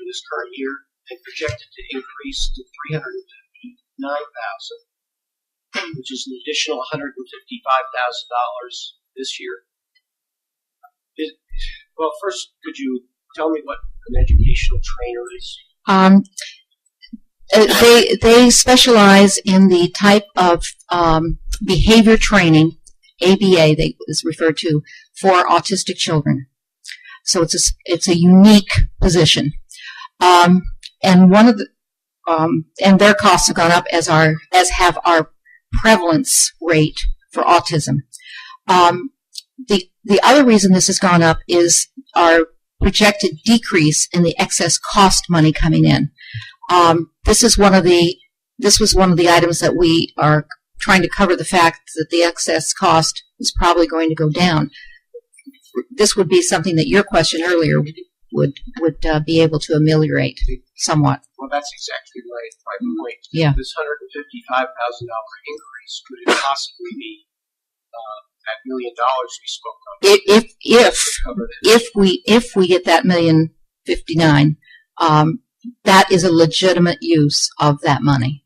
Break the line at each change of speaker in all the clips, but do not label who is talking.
this current year and projected to increase to $359,000, which is an additional $155,000 this year. Well, first, could you tell me what an educational trainer is?
They specialize in the type of behavior training, ABA, is referred to, for autistic children. So it's a unique position, and one of the and their costs have gone up as have our prevalence rate for autism. The other reason this has gone up is our projected decrease in the excess cost money coming in. This was one of the items that we are trying to cover, the fact that the excess cost is probably going to go down. This would be something that your question earlier would be able to ameliorate somewhat.
Well, that's exactly right. My point.
Yeah.
This $155,000 increase, could it possibly be that $1 million we spoke of?
If we get that $1,059,000, that is a legitimate use of that money.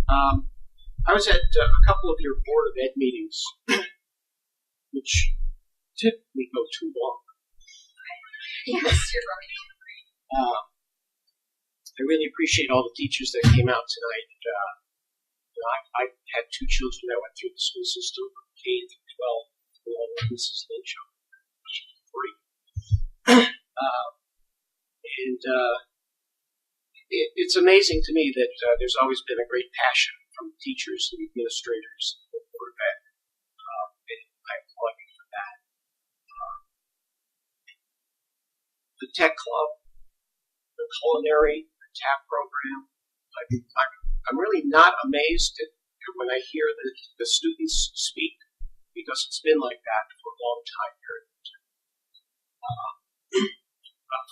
I was at a couple of your Board of Ed meetings, which typically go too long.
Yes, you're right.
I really appreciate all the teachers that came out tonight. I had two children that went through the school system, K through 12, along with Mrs. Lynch, 3. It's amazing to me that there's always been a great passion from teachers and administrators at the Board of Ed. I applaud you for that. The tech club, the culinary, the TAP program, I'm really not amazed when I hear the students speak, because it's been like that for a long time here.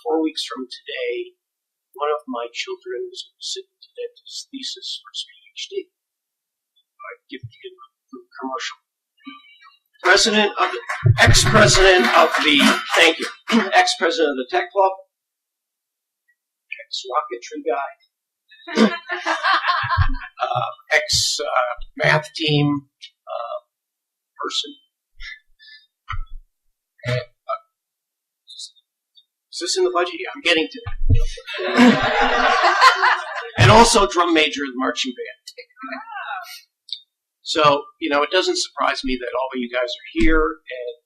4 weeks from today, one of my children is going to submit his thesis for his PhD. I give you a commercial. Ex-president of the Tech Club, ex-rocketry guy, ex-math team person. Is this in the budget? Yeah, I'm getting to that. And also drum major in the marching band. So, it doesn't surprise me that all of you guys are here, and,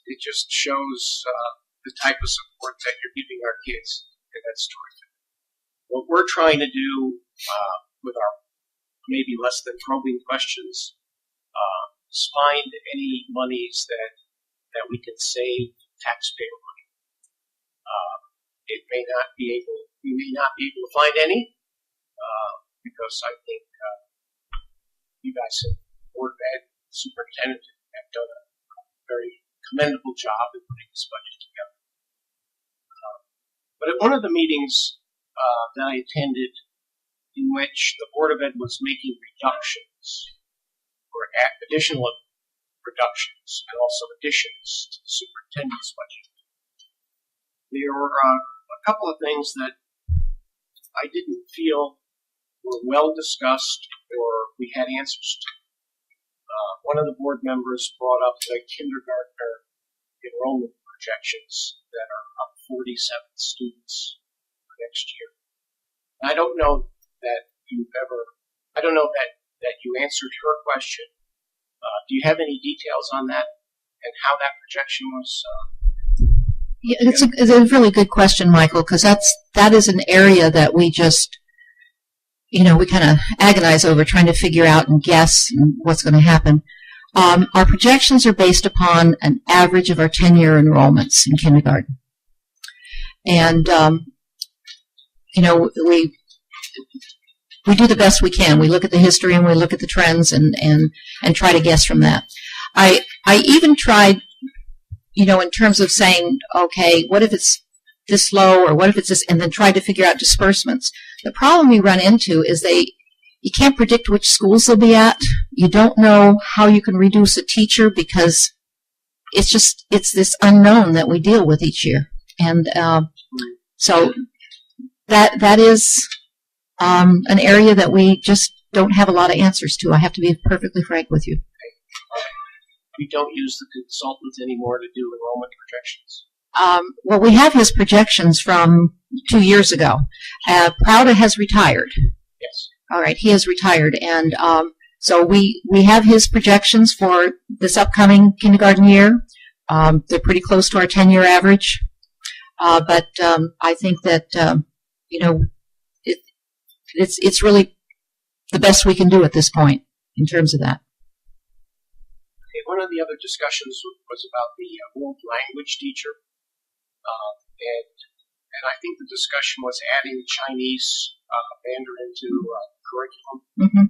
it just shows the type of support that you're giving our kids, and that's terrific. What we're trying to do with our maybe less than probing questions is find any monies that we can save taxpayer money. We may not be able to find any, because I think you guys at Board of Ed, Superintendent, have done a very commendable job in putting this budget together. But at one of the meetings that I attended, in which the Board of Ed was making reductions, or additional reductions, and also additions to the superintendent's budget, there were a couple of things that I didn't feel were well discussed or we had answers to. One of the board members brought up the kindergartner enrollment projections that are up 47 students for next year. And I don't know that you answered her question. Do you have any details on that and how that projection was?
Yeah, it's a really good question, Michael, because that is an area that we just, we kind of agonize over trying to figure out and guess what's going to happen. Our projections are based upon an average of our 10-year enrollments in kindergarten. And, we do the best we can. We look at the history and we look at the trends and try to guess from that. I even tried, in terms of saying, okay, what if it's this low or what if it's this, and then try to figure out disbursements. The problem we run into is you can't predict which schools they'll be at. You don't know how you can reduce a teacher because it's this unknown that we deal with each year. And so that is an area that we just don't have a lot of answers to. I have to be perfectly frank with you.
We don't use the consultants anymore to do enrollment projections.
Well, we have his projections from 2 years ago. Prouda has retired.
Yes.
All right, he has retired, and so we have his projections for this upcoming kindergarten year. They're pretty close to our 10-year average, but I think that it's really the best we can do at this point in terms of that.
Okay, one of the other discussions was about the world language teacher, and I think the discussion was adding Chinese, Mandarin to curriculum.
Mm-hmm.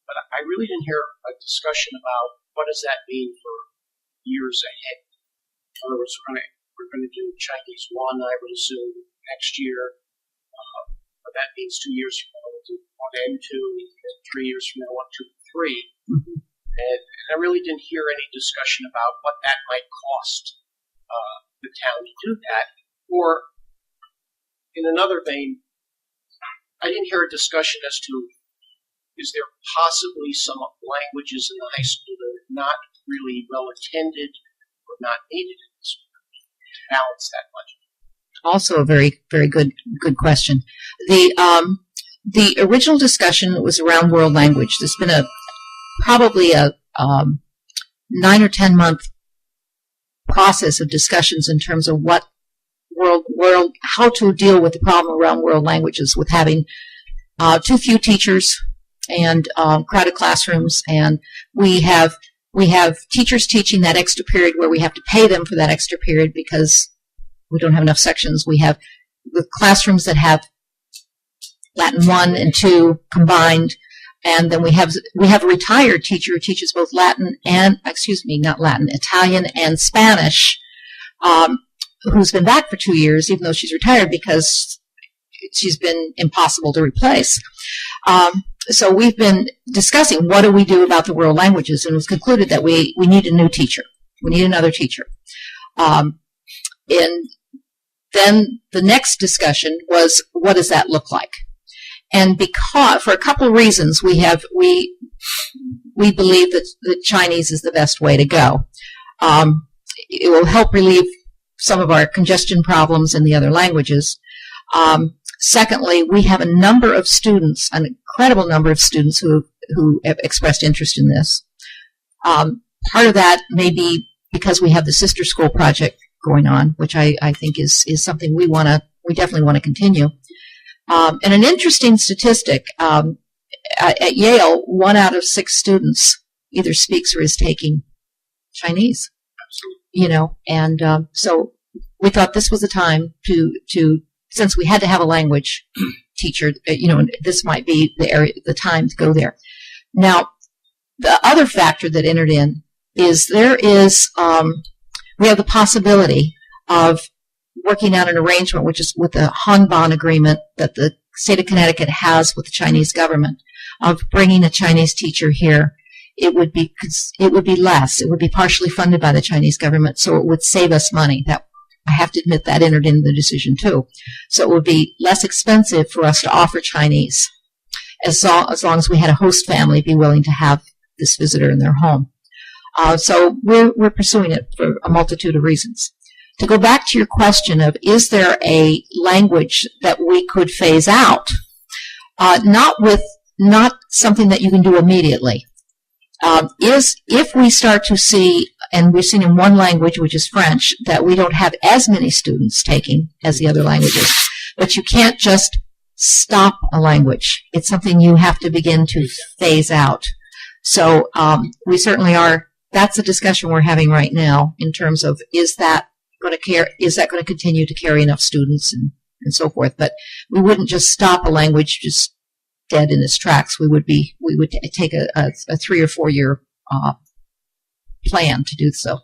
But I really didn't hear a discussion about what does that mean for years ahead. In other words, we're going to do Chinese 1, I would assume, next year. But that means 2 years from now we'll do 1 and 2, and 3 years from now 1, 2, and 3.
Mm-hmm.
And I really didn't hear any discussion about what that might cost the town to do that. Or, in another vein, I didn't hear a discussion as to is there possibly some languages in the high school that are not really well attended or not needed in this to balance that budget?
Also a very, very good question. The original discussion was around world language. There's been probably a 9 or 10 month process of discussions in terms of what how to deal with the problem around world languages with having too few teachers and crowded classrooms, and we have teachers teaching that extra period where we have to pay them for that extra period because we don't have enough sections. We have the classrooms that have Latin 1 and 2 combined, and then we have a retired teacher who teaches both Italian and Spanish, who's been back for 2 years, even though she's retired because she's been impossible to replace. So we've been discussing what do we do about the world languages, and it was concluded that we need a new teacher. We need another teacher. And then the next discussion was, what does that look like? And because, for a couple of reasons, we believe that Chinese is the best way to go. It will help relieve some of our congestion problems in the other languages. Secondly, we have a number of students, an incredible number of students who have expressed interest in this. Part of that may be because we have the sister school project going on, which I think is something we definitely want to continue. And an interesting statistic, at Yale, 1 out of 6 students either speaks or is taking Chinese. And so we thought this was the time to since we had to have a language teacher, this might be the time to go there. Now, the other factor that entered in is we have the possibility of working out an arrangement, which is with the Hanban agreement that the state of Connecticut has with the Chinese government, of bringing a Chinese teacher here. It would be less. It would be partially funded by the Chinese government, so it would save us money. That, I have to admit, that entered into the decision too. So it would be less expensive for us to offer Chinese, as long as we had a host family be willing to have this visitor in their home. So we're pursuing it for a multitude of reasons. To go back to your question of, is there a language that we could phase out? Not something that you can do immediately. If we start to see, and we've seen in one language, which is French, that we don't have as many students taking as the other languages, but you can't just stop a language. It's something you have to begin to phase out. So we certainly are. That's a discussion we're having right now in terms of, is that going to continue to carry enough students and so forth? But we wouldn't just stop a language just dead in its tracks. We would take a 3 or 4 year plan to do so.